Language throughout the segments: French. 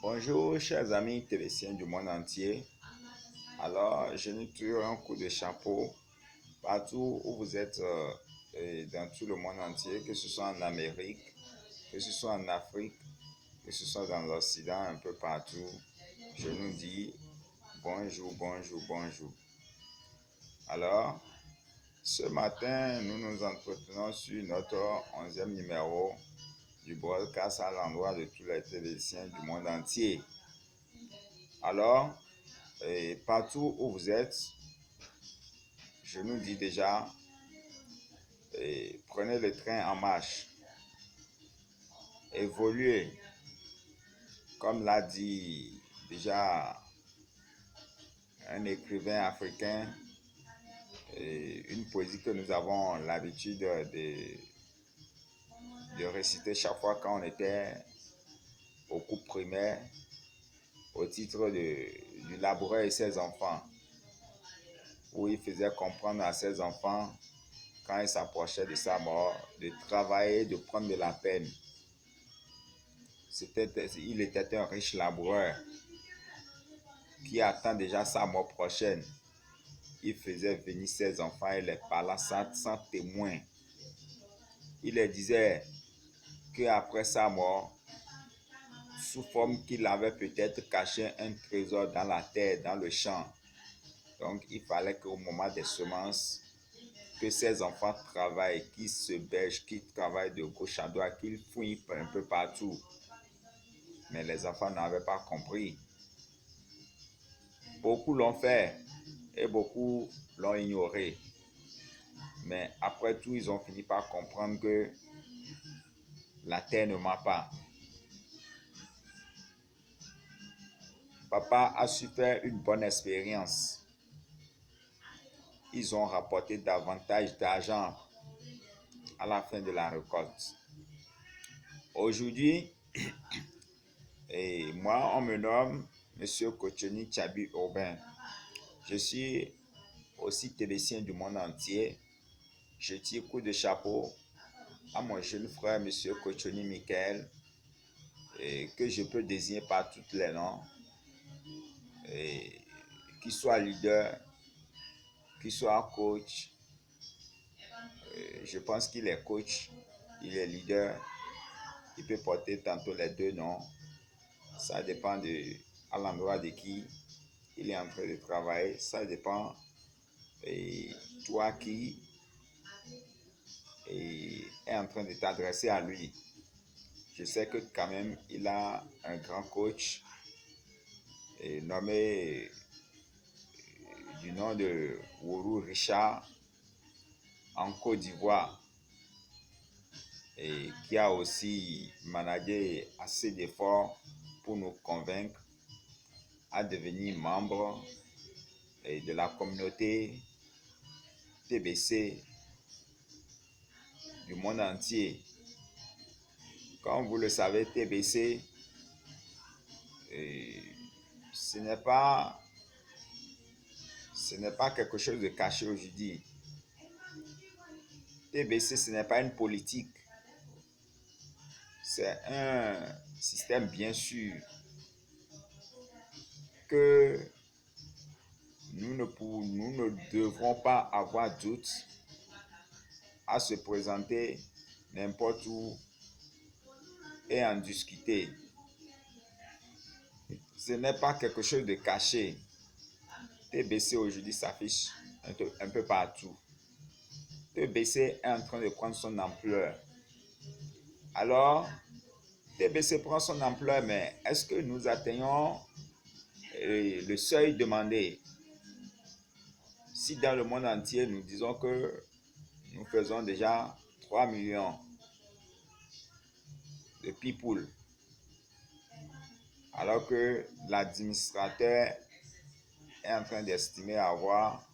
Bonjour, chers amis télésiens du monde entier. Alors, je nous tire un coup de chapeau partout où vous êtes et dans tout le monde entier, que ce soit en Amérique, que ce soit en Afrique, que ce soit dans l'Occident, un peu partout. Je nous dis bonjour, bonjour, bonjour. Alors, ce matin, nous nous entretenons sur notre 11e numéro du broadcast à l'endroit de tous les télésiens du monde entier. Alors, partout où vous êtes, je nous dis déjà, prenez le train en marche, évoluez, comme l'a dit déjà un écrivain africain, une poésie que nous avons l'habitude de réciter chaque fois quand on était au cours primaire, au titre du laboureur et ses enfants, où il faisait comprendre à ses enfants, quand il s'approchait de sa mort, de travailler, de prendre de la peine. Il était un riche laboureur qui attend déjà sa mort prochaine. Il faisait venir ses enfants et les parlait sans témoin. Il leur disait qu'après sa mort, sous forme qu'il avait peut-être caché un trésor dans la terre, dans le champ. Donc, il fallait qu'au moment des semences, que ses enfants travaillent, qu'ils se bergent, qu'ils travaillent de gauche à droite, qu'ils fouillent un peu partout. Mais les enfants n'avaient pas compris. Beaucoup l'ont fait et beaucoup l'ont ignoré. Mais après tout, ils ont fini par comprendre que la terre ne ment pas. Papa a su faire une bonne expérience. Ils ont rapporté davantage d'argent à la fin de la récolte. Aujourd'hui, moi, on me nomme Monsieur Kochoni Tchabi Aubin. Je suis aussi télésien du monde entier. Je tire coup de chapeau à mon jeune frère, Monsieur Kochoni Michael, que je peux désigner par tous les noms, qu'il soit leader, qu'il soit coach. Je pense qu'il est coach, il est leader, il peut porter tantôt les deux noms. Ça dépend à l'endroit de qui il est en train de travailler. Ça dépend toi qui est en train de t'adresser à lui. Je sais que quand même, il a un grand coach nommé du nom de Wourou Richard en Côte d'Ivoire, et qui a aussi managé assez d'efforts pour nous convaincre à devenir membre de la communauté TBC du monde entier. Comme vous le savez, TBC, ce n'est pas quelque chose de caché aujourd'hui. TBC, ce n'est pas une politique. C'est un système bien sûr que nous ne devrons pas avoir doute à se présenter n'importe où et en discuter. Ce n'est pas quelque chose de caché. TBC aujourd'hui s'affiche un peu partout. TBC est en train de prendre son ampleur. Alors, TBC prend son ampleur, mais est-ce que nous atteignons le seuil demandé? Si dans le monde entier, nous disons que nous faisons déjà 3 millions de people, alors que l'administrateur est en train d'estimer avoir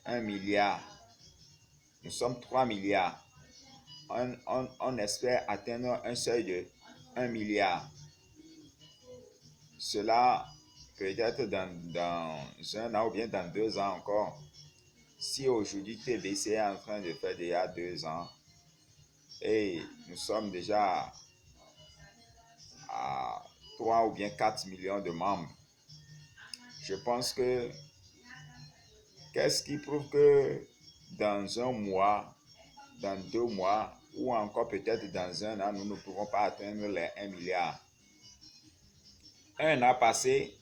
1 milliard. Nous sommes 3 milliards. On espère atteindre un seuil de 1 milliard. Cela peut-être dans un an ou bien dans 2 ans encore. Si aujourd'hui TBC est en train de faire déjà 2 ans et nous sommes déjà à 3 ou bien 4 millions de membres. Je pense que qu'est-ce qui prouve que dans un mois, dans 2 mois, ou encore peut-être dans un an, nous ne pouvons pas atteindre les 1 milliard. Un an passé,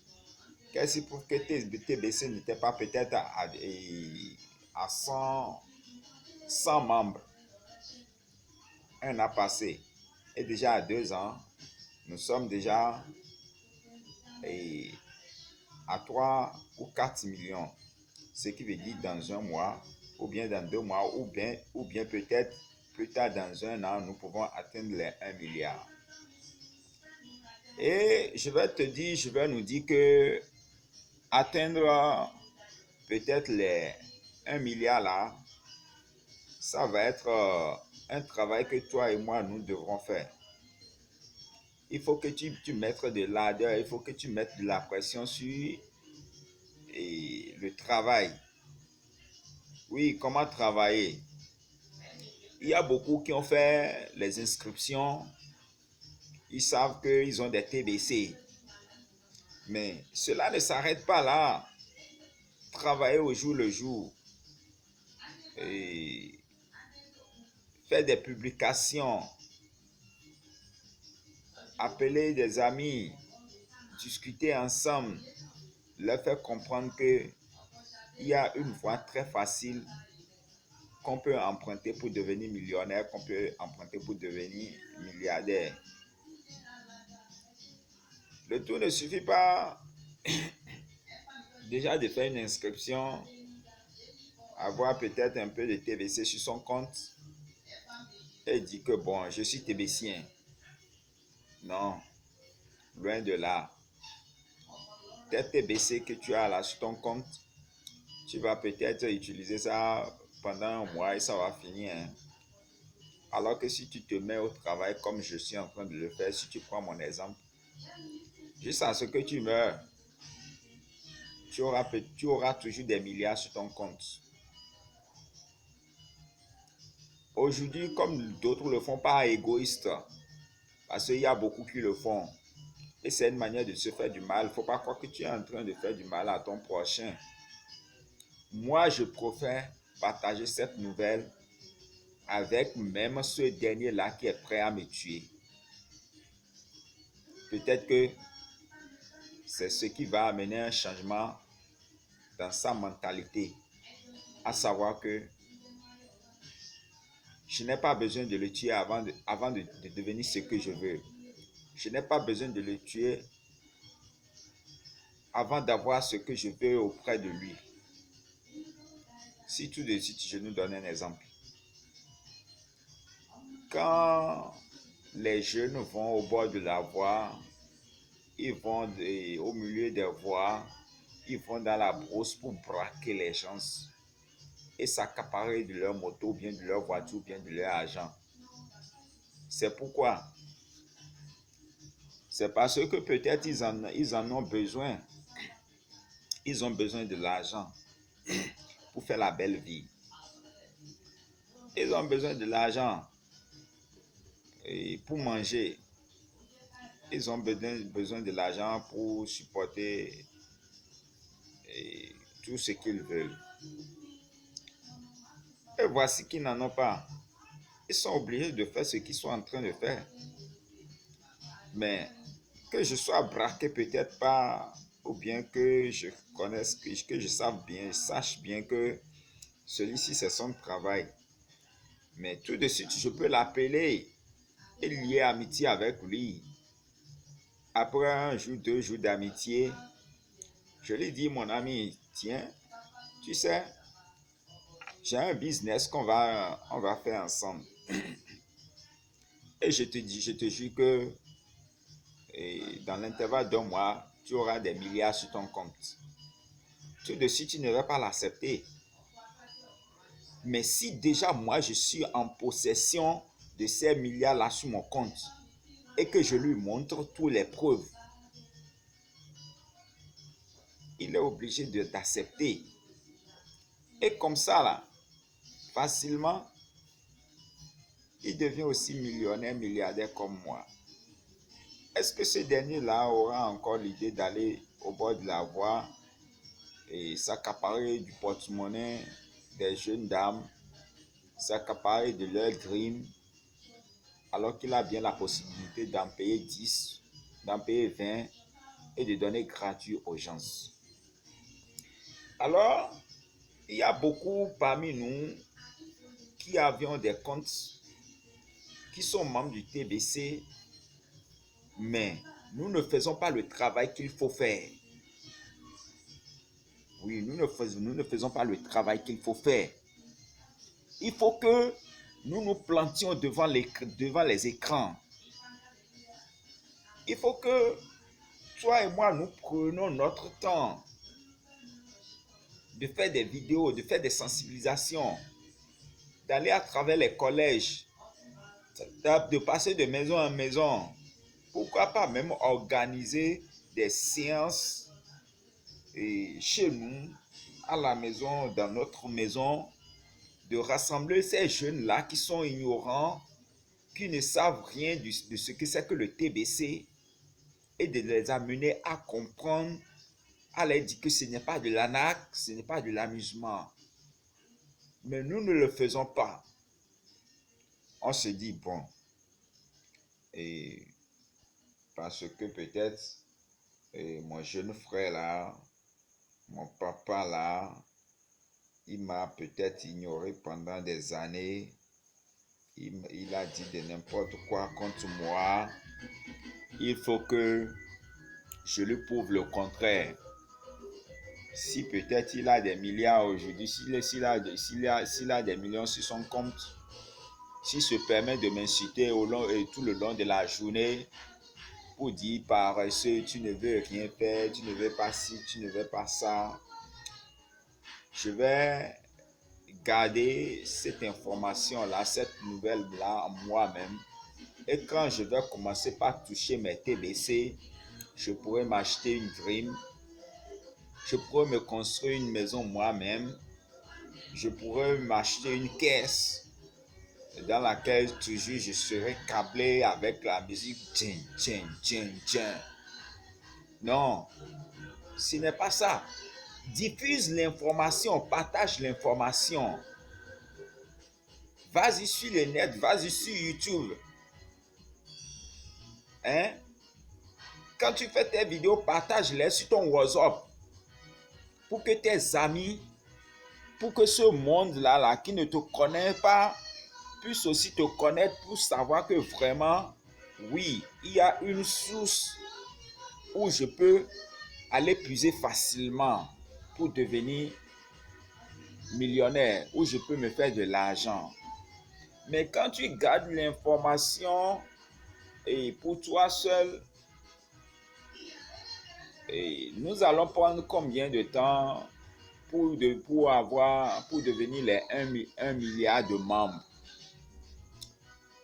qu'est-ce qui prouve que TBC n'était pas peut-être à 100 membres? Un an passé. Et déjà à 2 ans, nous sommes déjà à 3 ou 4 millions. Ce qui veut dire dans un mois, ou bien dans 2 mois, ou bien peut-être plus tard dans un an, nous pouvons atteindre les 1 milliard. Et je vais nous dire que atteindre peut-être les 1 milliard là, ça va être un travail que toi et moi, nous devrons faire. Il faut que tu mettes de l'ardeur, il faut que tu mettes de la pression sur le travail. Oui, comment travailler? Il y a beaucoup qui ont fait les inscriptions, ils savent qu'ils ont des TBC. Mais cela ne s'arrête pas là. Travailler au jour le jour. Et faire des publications. Appeler des amis. Discuter ensemble. Leur faire comprendre qu'il y a une voie très facile qu'on peut emprunter pour devenir millionnaire, qu'on peut emprunter pour devenir milliardaire. Le tout ne suffit pas déjà de faire une inscription, avoir peut-être un peu de TBC sur son compte et dire que bon, je suis TBCien. Non, loin de là. Tes TBC que tu as là sur ton compte, tu vas peut-être utiliser ça pendant un mois et ça va finir. Alors que si tu te mets au travail comme je suis en train de le faire, si tu prends mon exemple, jusqu'à ce que tu meurs, tu auras toujours des milliards sur ton compte. Aujourd'hui, comme d'autres ne le font pas égoïste, parce qu'il y a beaucoup qui le font, et c'est une manière de se faire du mal. Il ne faut pas croire que tu es en train de faire du mal à ton prochain. Moi, je préfère partager cette nouvelle avec même ce dernier-là qui est prêt à me tuer. Peut-être que c'est ce qui va amener un changement dans sa mentalité, à savoir que je n'ai pas besoin de le tuer avant de devenir ce que je veux. Je n'ai pas besoin de le tuer avant d'avoir ce que je veux auprès de lui. Si tout de suite, je nous donne un exemple. Quand les jeunes vont au bord de la voie, ils vont au milieu des voies, ils vont dans la brousse pour braquer les gens et s'accaparer de leur moto, bien de leur voiture, bien de leur argent. C'est pourquoi? C'est parce que peut-être ils en ont besoin. Ils ont besoin de l'argent pour faire la belle vie. Ils ont besoin de l'argent pour manger. Ils ont besoin de l'argent pour supporter tout ce qu'ils veulent. Et voici qu'ils n'en ont pas. Ils sont obligés de faire ce qu'ils sont en train de faire. Mais que je sois braqué peut-être pas, ou bien que je connaisse, que je sache bien que celui-ci c'est son travail. Mais tout de suite, je peux l'appeler et lier amitié avec lui. Après 1 jour, 2 jours d'amitié, je lui dis, mon ami, tiens, tu sais, j'ai un business on va faire ensemble. Et je te jure que dans l'intervalle d'1 mois, tu auras des milliards sur ton compte. Tout de suite, tu ne vas pas l'accepter. Mais si déjà moi, je suis en possession de ces milliards-là sur mon compte et que je lui montre toutes les preuves, il est obligé d'accepter. Et comme ça, là, facilement, il devient aussi millionnaire, milliardaire comme moi. est-ce que ce dernier-là aura encore l'idée d'aller au bord de la voie et s'accaparer du porte-monnaie des jeunes dames, s'accaparer de leur dream, alors qu'il a bien la possibilité d'en payer 10, d'en payer 20 et de donner gratuit aux gens? Alors, il y a beaucoup parmi nous qui avions des comptes, qui sont membres du TBC, mais nous ne faisons pas le travail qu'il faut faire. Oui, nous ne faisons pas le travail qu'il faut faire. Il faut que nous nous plantions devant les écrans. Il faut que toi et moi, nous prenions notre temps de faire des vidéos, de faire des sensibilisations, d'aller à travers les collèges, de passer de maison en maison. Pourquoi pas même organiser des séances chez nous, à la maison, dans notre maison, de rassembler ces jeunes-là qui sont ignorants, qui ne savent rien de ce que c'est que le TBC, et de les amener à comprendre, à leur dire que ce n'est pas de l'arnaque, ce n'est pas de l'amusement. Mais nous ne le faisons pas. On se dit, bon, et parce que peut-être mon jeune frère là, mon papa là, il m'a peut-être ignoré pendant des années. Il a dit de n'importe quoi contre moi. Il faut que je lui prouve le contraire. Si peut-être il a des milliards aujourd'hui, s'il a des millions sur son compte, s'il se permet de m'inciter tout le long de la journée pour dire paresseux, tu ne veux rien faire, tu ne veux pas ci, tu ne veux pas ça, je vais garder cette information-là, cette nouvelle-là en moi-même. Et quand je vais commencer par toucher mes TBC, je pourrais m'acheter une Dream, je pourrais me construire une maison moi-même, je pourrais m'acheter une caisse dans laquelle toujours je serai câblé avec la musique tchin, tchin, tchin, tchin. Non, ce n'est pas ça. Diffuse l'information, partage l'information. Vas-y sur le net, vas-y sur YouTube. Hein? Quand tu fais tes vidéos, partage-les sur ton WhatsApp pour que tes amis, pour que ce monde-là qui ne te connaît pas, puisse aussi te connaître pour savoir que vraiment, oui, il y a une source où je peux aller puiser facilement pour devenir millionnaire, où je peux me faire de l'argent. Mais quand tu gardes l'information et pour toi seul, et nous allons prendre combien de temps pour devenir les 1 milliard de membres?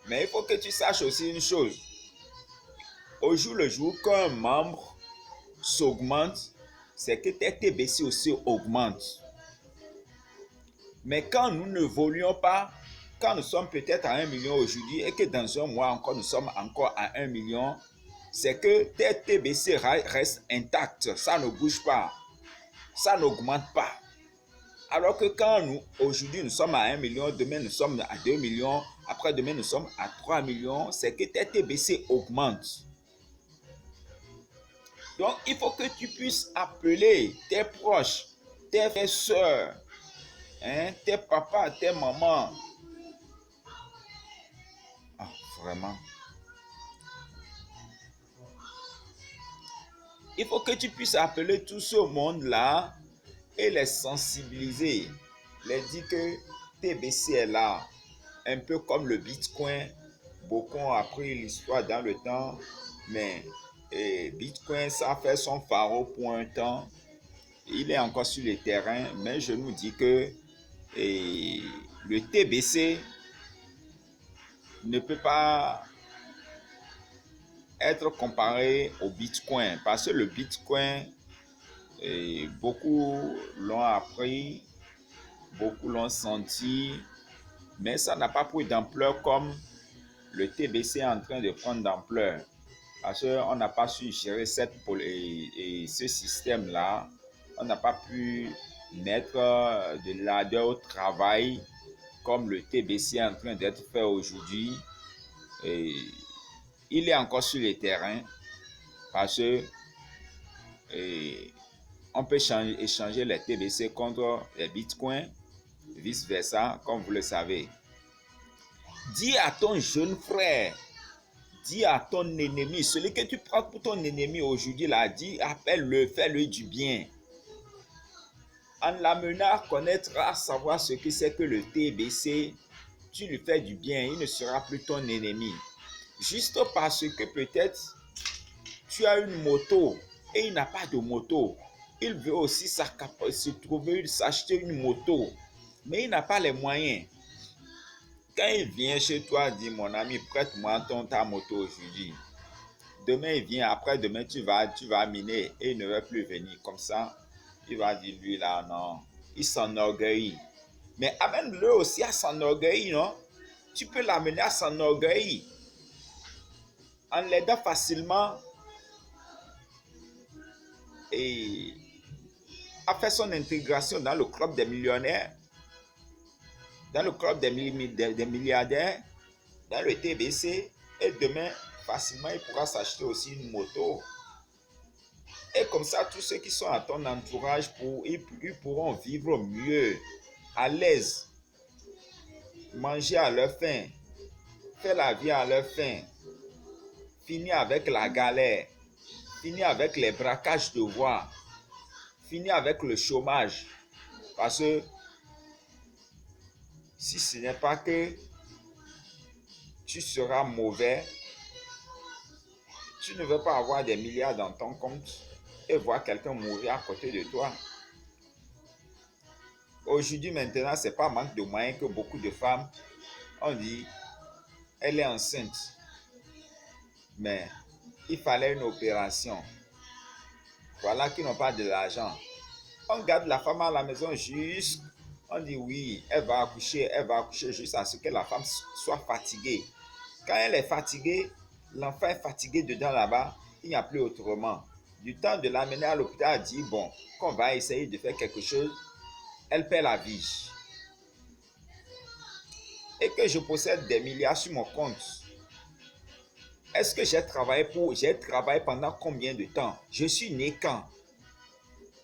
Mais il faut que tu saches aussi une chose. Au jour le jour qu'un membre s'augmente, c'est que tes TBC aussi augmentent. Mais quand nous ne volions pas, quand nous sommes peut-être à 1 million aujourd'hui et que dans un mois encore nous sommes encore à 1 million, c'est que tes TBC restent intacts, ça ne bouge pas, ça n'augmente pas. Alors que quand aujourd'hui nous sommes à 1 million, demain nous sommes à 2 millions, après demain nous sommes à 3 millions, c'est que tes TBC augmentent. Donc il faut que tu puisses appeler tes proches, tes frères, soeurs, tes papas, tes mamans. Ah, vraiment. Il faut que tu puisses appeler tout ce monde-là et les sensibiliser. Les dire que TBC est là. Un peu comme le Bitcoin. Beaucoup ont appris l'histoire dans le temps. Mais Bitcoin, ça a fait son pharaon pour un temps. Il est encore sur le terrain. Mais je nous dis que le TBC ne peut pas être comparé au Bitcoin, parce que le Bitcoin, beaucoup l'ont appris, beaucoup l'ont senti, mais ça n'a pas pris d'ampleur comme le TBC est en train de prendre d'ampleur. parce qu'on n'a pas su gérer et ce système-là. On n'a pas pu mettre de ladder au travail comme le TBC est en train d'être fait aujourd'hui. Et il est encore sur le terrain parce que on peut échanger les TBC contre les bitcoins, vice-versa, comme vous le savez. Dis à ton jeune frère, dis à ton ennemi, celui que tu prends pour ton ennemi aujourd'hui, là, dis, appelle-le, fais-le du bien. En l'amenant à connaître, à savoir ce que c'est que le TBC, tu lui fais du bien, il ne sera plus ton ennemi. Juste parce que peut-être tu as une moto et il n'a pas de moto. Il veut aussi s'acheter une moto, mais il n'a pas les moyens. Quand il vient chez toi, dit mon ami, prête-moi ta moto aujourd'hui. Demain, il vient, après-demain, tu vas miner et il ne va plus venir. Comme ça, il va dire, lui là, non, il s'enorgueillit. Mais amène-le aussi à s'enorgueillir, non? Tu peux l'amener à s'enorgueillir en l'aidant facilement et à faire son intégration dans le club des millionnaires, dans le club des milliardaires, dans le TBC. Et demain, facilement, il pourra s'acheter aussi une moto. Et comme ça, tous ceux qui sont à ton entourage, ils pourront vivre mieux, à l'aise, manger à leur faim, faire la vie à leur faim, finir avec la galère, finir avec les braquages de voies, finir avec le chômage. Parce que si ce n'est pas que tu seras mauvais, tu ne veux pas avoir des milliards dans ton compte et voir quelqu'un mourir à côté de toi. Aujourd'hui, maintenant, ce n'est pas manque de moyens que beaucoup de femmes ont dit, elle est enceinte, mais il fallait une opération. Voilà qu'ils n'ont pas de l'argent. On garde la femme à la maison juste, on dit oui, elle va accoucher juste à ce que la femme soit fatiguée. Quand elle est fatiguée, l'enfant est fatigué dedans là-bas, il n'y a plus autrement. Du temps de l'amener à l'hôpital, elle dit bon, qu'on va essayer de faire quelque chose, elle perd la vie. Et que je possède des milliards sur mon compte. Est-ce que j'ai travaillé pendant combien de temps? Je suis né quand?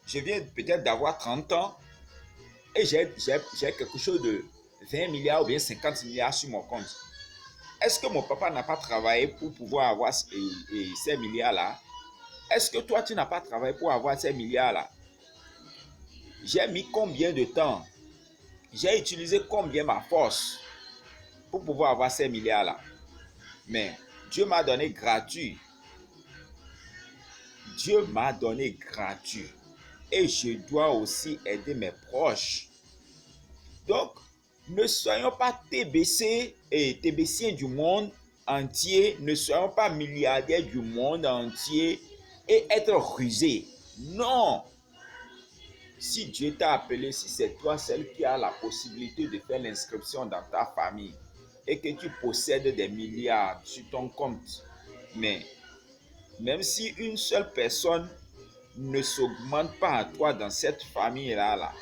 Je viens peut-être d'avoir 30 ans et j'ai quelque chose de 20 milliards ou bien 50 milliards sur mon compte. Est-ce que mon papa n'a pas travaillé pour pouvoir avoir ces milliards-là? Est-ce que toi, tu n'as pas travaillé pour avoir ces milliards-là? J'ai mis combien de temps? J'ai utilisé combien ma force pour pouvoir avoir ces milliards-là? Mais Dieu m'a donné gratuit. Dieu m'a donné gratuit. Et je dois aussi aider mes proches. Donc, ne soyons pas TBC et TBCiens du monde entier, ne soyons pas milliardaires du monde entier et être rusés. Non! Si Dieu t'a appelé, si c'est toi celle qui a la possibilité de faire l'inscription dans ta famille et que tu possèdes des milliards sur ton compte, mais même si une seule personne ne s'augmente pas à toi dans cette famille-là,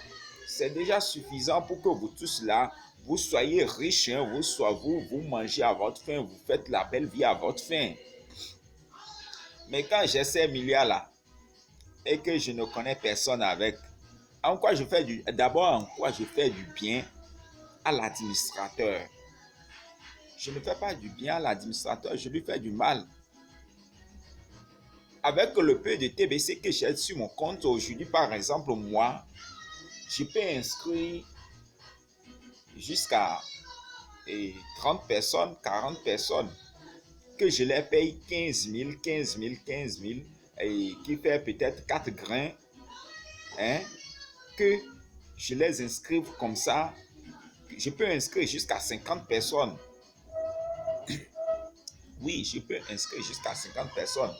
c'est déjà suffisant pour que vous tous là, vous soyez riches, hein, vous mangez à votre faim, vous faites la belle vie à votre faim. Mais quand j'ai ces milliards-là et que je ne connais personne avec, d'abord en quoi je fais du bien à l'administrateur? Je ne fais pas du bien à l'administrateur, je lui fais du mal. Avec le peu de TBC que j'ai sur mon compte aujourd'hui, par exemple, moi, je peux inscrire jusqu'à 30 personnes, 40 personnes, que je les paye 15 000, et qui fait peut-être 4 grains, hein, que je les inscrive comme ça. Je peux inscrire jusqu'à 50 personnes. Oui, je peux inscrire jusqu'à 50 personnes.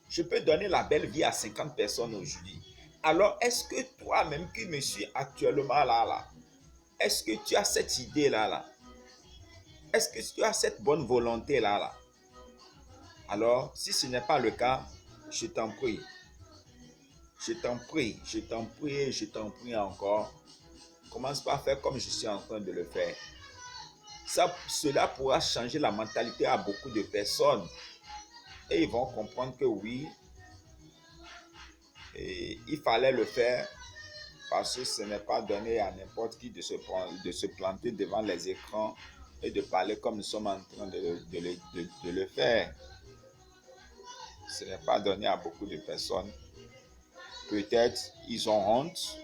Je peux donner la belle vie à 50 personnes aujourd'hui. Alors, est-ce que toi-même qui me suis actuellement là, est-ce que tu as cette idée là? Est-ce que tu as cette bonne volonté là? Alors, si ce n'est pas le cas, je t'en prie, je t'en prie encore. Commence par faire comme je suis en train de le faire. Cela pourra changer la mentalité à beaucoup de personnes. Et ils vont comprendre que oui, il fallait le faire parce que ce n'est pas donné à n'importe qui de se planter devant les écrans et de parler comme nous sommes en train de le faire. Ce n'est pas donné à beaucoup de personnes. Peut-être ils ont honte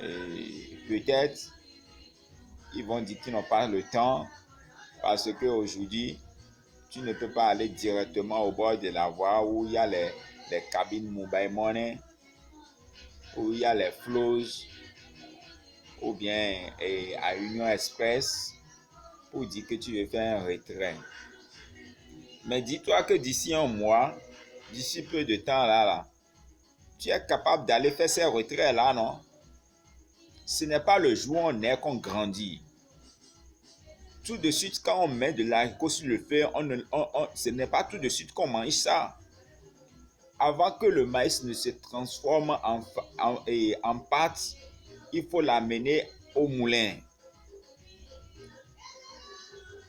et peut-être ils vont dire qu'ils n'ont pas le temps parce qu'aujourd'hui, tu ne peux pas aller directement au bord de la voie où il y a les cabines mobile money, où il y a les flows, ou bien à Union Express pour dire que tu veux faire un retrait. Mais dis-toi que d'ici un mois, d'ici peu de temps là, tu es capable d'aller faire ces retraits là, non? Ce n'est pas le jour où on est qu'on grandit. Tout de suite, quand on met de l'haricot sur le feu, ce n'est pas tout de suite qu'on mange ça. Avant que le maïs ne se transforme en pâte, il faut l'amener au moulin.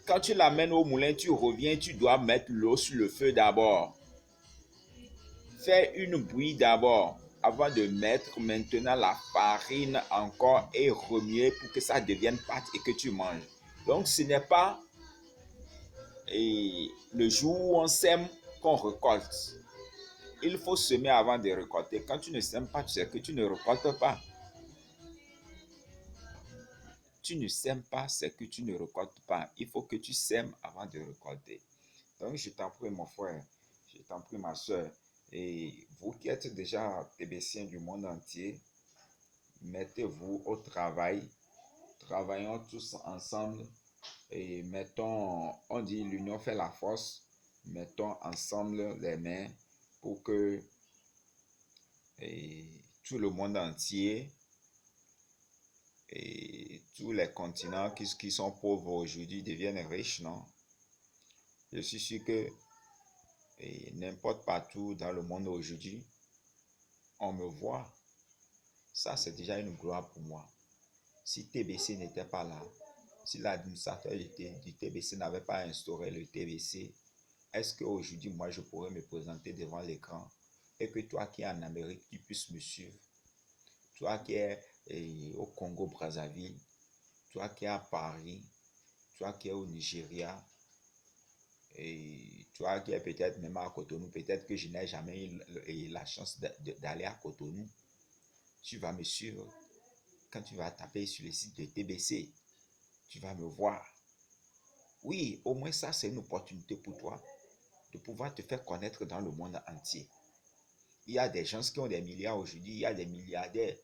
Quand tu l'amènes au moulin, tu reviens, tu dois mettre l'eau sur le feu d'abord. Fais une bouillie d'abord avant de mettre maintenant la farine encore et remuer pour que ça devienne pâte et que tu manges. Donc ce n'est pas le jour où on sème qu'on récolte. Il faut semer avant de récolter. Quand tu ne sèmes pas, tu sais que tu ne récoltes pas. Tu ne sèmes pas, c'est que tu ne récoltes pas. Il faut que tu sèmes avant de récolter. Donc, je t'en prie, mon frère, je t'en prie, ma soeur. Et vous qui êtes déjà tébéciens du monde entier, mettez-vous au travail. Travaillons tous ensemble et mettons, on dit l'union fait la force. Mettons ensemble les mains pour que tout le monde entier et tous les continents qui sont pauvres aujourd'hui deviennent riches, non? Je suis sûr que n'importe partout dans le monde aujourd'hui, on me voit. Ça, c'est déjà une gloire pour moi. Si TBC n'était pas là, si l'administrateur du TBC n'avait pas instauré le TBC, est-ce qu'aujourd'hui, moi, je pourrais me présenter devant l'écran et que toi qui es en Amérique, tu puisses me suivre? Toi qui es au Congo-Brazzaville, toi qui es à Paris, toi qui es au Nigeria, et toi qui es peut-être même à Cotonou, peut-être que je n'ai jamais eu la chance d'aller à Cotonou, tu vas me suivre. Quand tu vas taper sur le site de TBC, tu vas me voir. Oui, au moins ça, c'est une opportunité pour toi de pouvoir te faire connaître dans le monde entier. Il y a des gens qui ont des milliards aujourd'hui, il y a des milliardaires.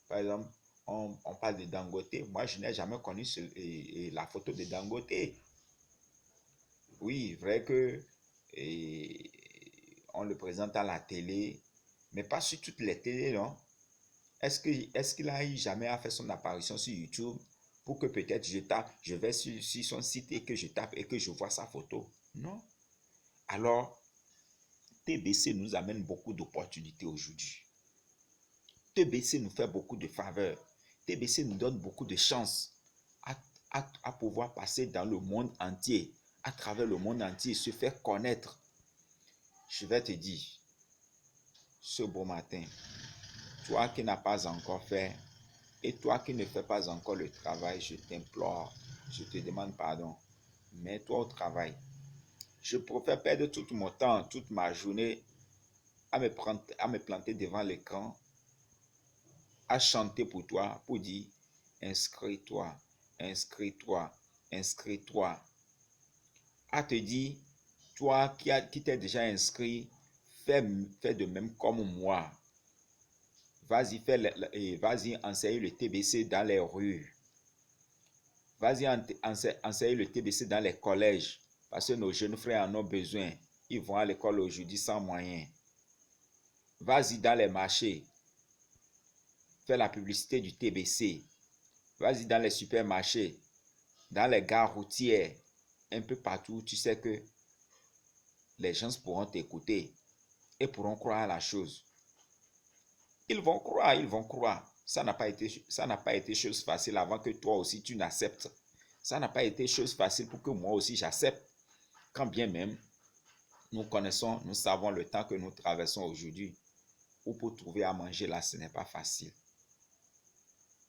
Par exemple, on parle de Dangote. Moi, je n'ai jamais connu la photo de Dangote. Oui, vrai que on le présente à la télé, mais pas sur toutes les télés, non? Est-ce qu'il a jamais fait son apparition sur YouTube pour que peut-être je vais sur son site et que je tape et que je vois sa photo? Non. Alors, TBC nous amène beaucoup d'opportunités aujourd'hui. TBC nous fait beaucoup de faveurs. TBC nous donne beaucoup de chances à pouvoir passer dans le monde entier, à travers le monde entier, se faire connaître. Je vais te dire, ce beau matin, toi qui n'as pas encore fait, et toi qui ne fais pas encore le travail, je t'implore, je te demande pardon. Mets-toi au travail. Je préfère perdre tout mon temps, toute ma journée à me planter devant l'écran, à chanter pour toi, pour dire inscris-toi, inscris-toi, inscris-toi. À te dire, toi qui t'es déjà inscrit, fais de même comme moi. Vas-y, enseigne le TBC dans les rues. Vas-y, enseigne le TBC dans les collèges. Parce que nos jeunes frères en ont besoin. Ils vont à l'école aujourd'hui sans moyens. Vas-y dans les marchés. Fais la publicité du TBC. Vas-y dans les supermarchés. Dans les gares routières. Un peu partout, tu sais que les gens pourront t'écouter et pourront croire à la chose. Ils vont croire, ils vont croire. Ça n'a pas été chose facile avant que toi aussi tu n'acceptes. Ça n'a pas été chose facile pour que moi aussi j'accepte. Quand bien même, nous savons le temps que nous traversons aujourd'hui. Ou pour trouver à manger là, ce n'est pas facile.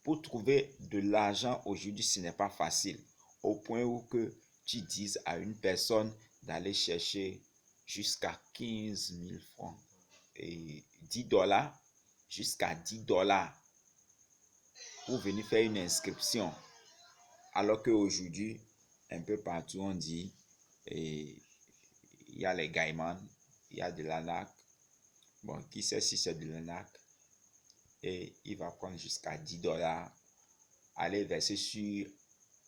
Pour trouver de l'argent aujourd'hui, ce n'est pas facile. Au point où que tu dises à une personne d'aller chercher jusqu'à 15 000 francs et 10 dollars, jusqu'à 10 dollars pour venir faire une inscription. Alors qu'aujourd'hui, un peu partout, on dit, il y a les Gaïman, il y a de l'ANAC. Bon, qui sait si c'est de l'ANAC? Et il va prendre jusqu'à 10 dollars, aller verser sur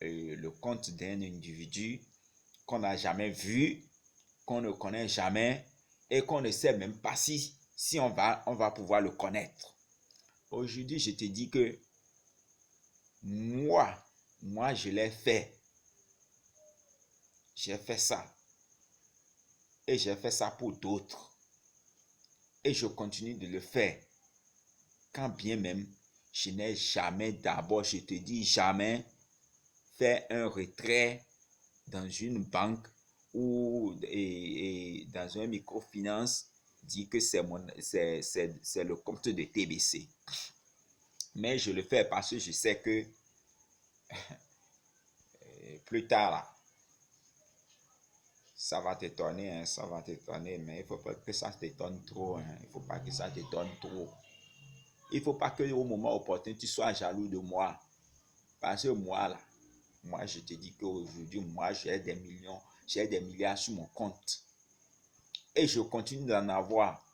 le compte d'un individu qu'on n'a jamais vu, qu'on ne connaît jamais et qu'on ne sait même pas si on va pouvoir le connaître. Aujourd'hui, je te dis que moi, je l'ai fait. J'ai fait ça. Et j'ai fait ça pour d'autres. Et je continue de le faire. Quand bien même, je n'ai jamais d'abord, je te dis jamais, fait un retrait dans une banque ou dans un microfinance, dit que c'est le compte de TBC. Mais je le fais parce que je sais que plus tard, là, ça va t'étonner, hein, ça va t'étonner, mais il ne faut pas que ça t'étonne trop. Hein, il ne faut pas que ça t'étonne trop. Il ne faut pas qu'au moment opportun, tu sois jaloux de moi. Parce que moi, là, moi, je te dis qu'aujourd'hui, moi, j'ai des millions, j'ai des milliards sur mon compte. Et je continue d'en avoir.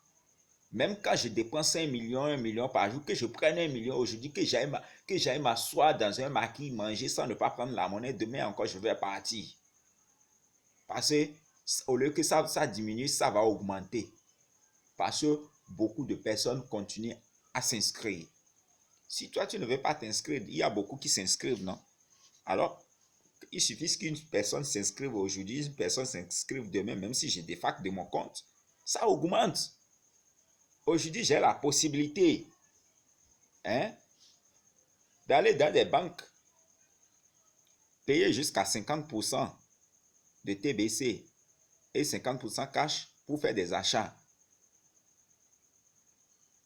Même quand je dépense 1 million par jour, que je prenne 1 million aujourd'hui, que j'aille m'asseoir dans un maquis, manger sans ne pas prendre la monnaie, demain encore, je vais partir. Parce que au lieu que ça diminue, ça va augmenter. Parce que beaucoup de personnes continuent à s'inscrire. Si toi, tu ne veux pas t'inscrire, il y a beaucoup qui s'inscrivent, non? Alors, il suffit qu'une personne s'inscrive aujourd'hui, une personne s'inscrive demain, même si j'ai des facs de mon compte, ça augmente. Aujourd'hui, j'ai la possibilité d'aller dans des banques, payer jusqu'à 50% de TBC et 50% cash pour faire des achats.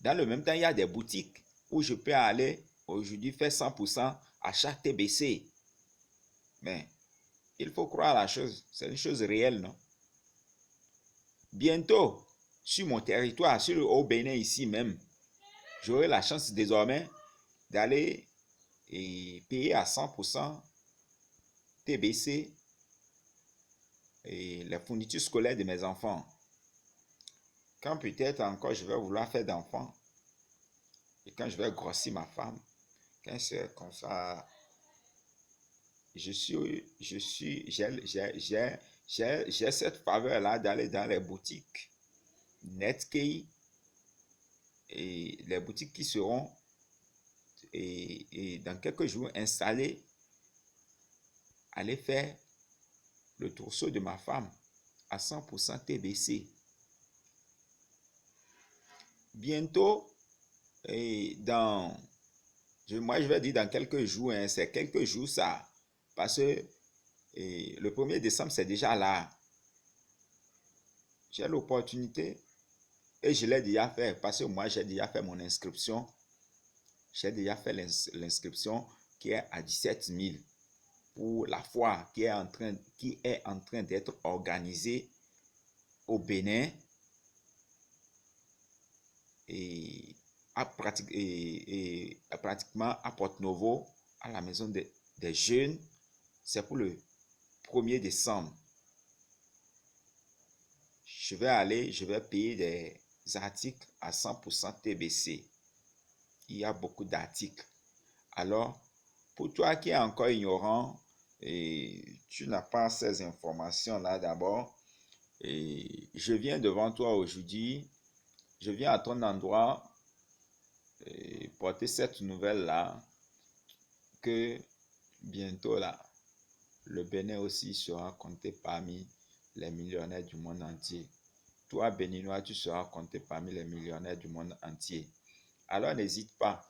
Dans le même temps, il y a des boutiques où je peux aller aujourd'hui faire 100% achat TBC. Mais il faut croire à la chose, c'est une chose réelle, non? Bientôt, sur mon territoire, au Bénin ici même, j'aurai la chance désormais d'aller et payer à 100% TBC et les fournitures scolaires de mes enfants. Quand peut-être encore je vais vouloir faire d'enfants et quand je vais grossir ma femme, quand c'est comme ça, j'ai cette faveur-là d'aller dans les boutiques Netscape et les boutiques qui seront et dans quelques jours installées, aller faire le trousseau de ma femme à 100% TBC. Bientôt, moi je vais dire dans quelques jours, hein, c'est quelques jours ça, parce que le 1er décembre c'est déjà là. J'ai l'opportunité et je l'ai déjà fait parce que moi j'ai déjà fait mon inscription. J'ai déjà fait l'inscription qui est à 17 000 pour la foire qui est en train d'être organisée au Bénin et pratiquement à Porto-Novo, à la maison des jeunes. C'est pour le 1er décembre. Je vais payer des articles à 100% TBC. Il y a beaucoup d'articles. Alors, pour toi qui es encore ignorant et tu n'as pas ces informations-là d'abord, et je viens devant toi aujourd'hui, je viens à ton endroit et porter cette nouvelle-là que bientôt là, le Bénin aussi sera compté parmi les millionnaires du monde entier. Toi, Béninois, tu seras compté parmi les millionnaires du monde entier. Alors n'hésite pas.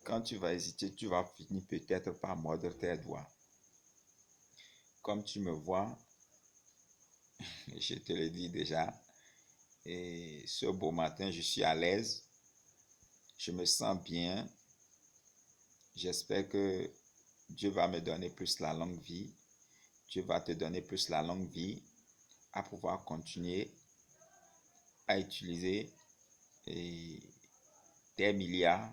Quand tu vas hésiter, tu vas finir peut-être par mordre tes doigts. Comme tu me vois, je te le dis déjà, et ce beau matin, je suis à l'aise. Je me sens bien. J'espère que Dieu va me donner plus la longue vie. Dieu va te donner plus la longue vie à pouvoir continuer à utiliser des milliards,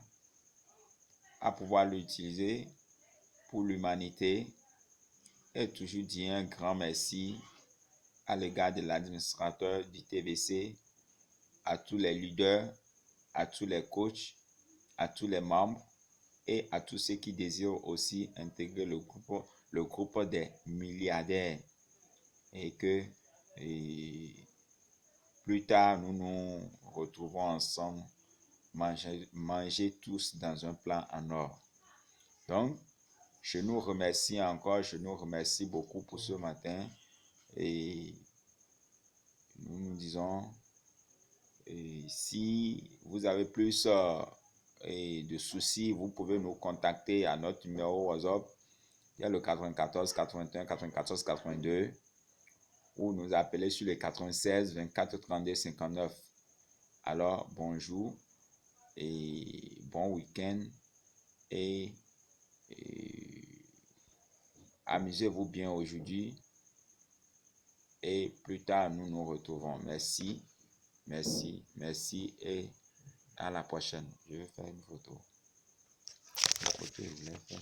à pouvoir l'utiliser pour l'humanité, et toujours dire un grand merci à l'égard de l'administrateur du TVC, à tous les leaders, à tous les coachs, à tous les membres et à tous ceux qui désirent aussi intégrer le groupe des milliardaires, et que plus tard nous nous retrouvons ensemble, manger tous dans un plat en or. Donc, je nous remercie encore, je nous remercie beaucoup pour ce matin, et nous nous disons, si vous avez plus de soucis, vous pouvez nous contacter à notre numéro WhatsApp. Il y a le 94 81 94 82, ou nous appeler sur le 96 24 32 59. Alors, bonjour et bon week-end, et amusez-vous bien aujourd'hui, et plus tard nous nous retrouvons. Merci, merci, merci, et à la prochaine. Je vais faire une photo. La photo, je voulais faire.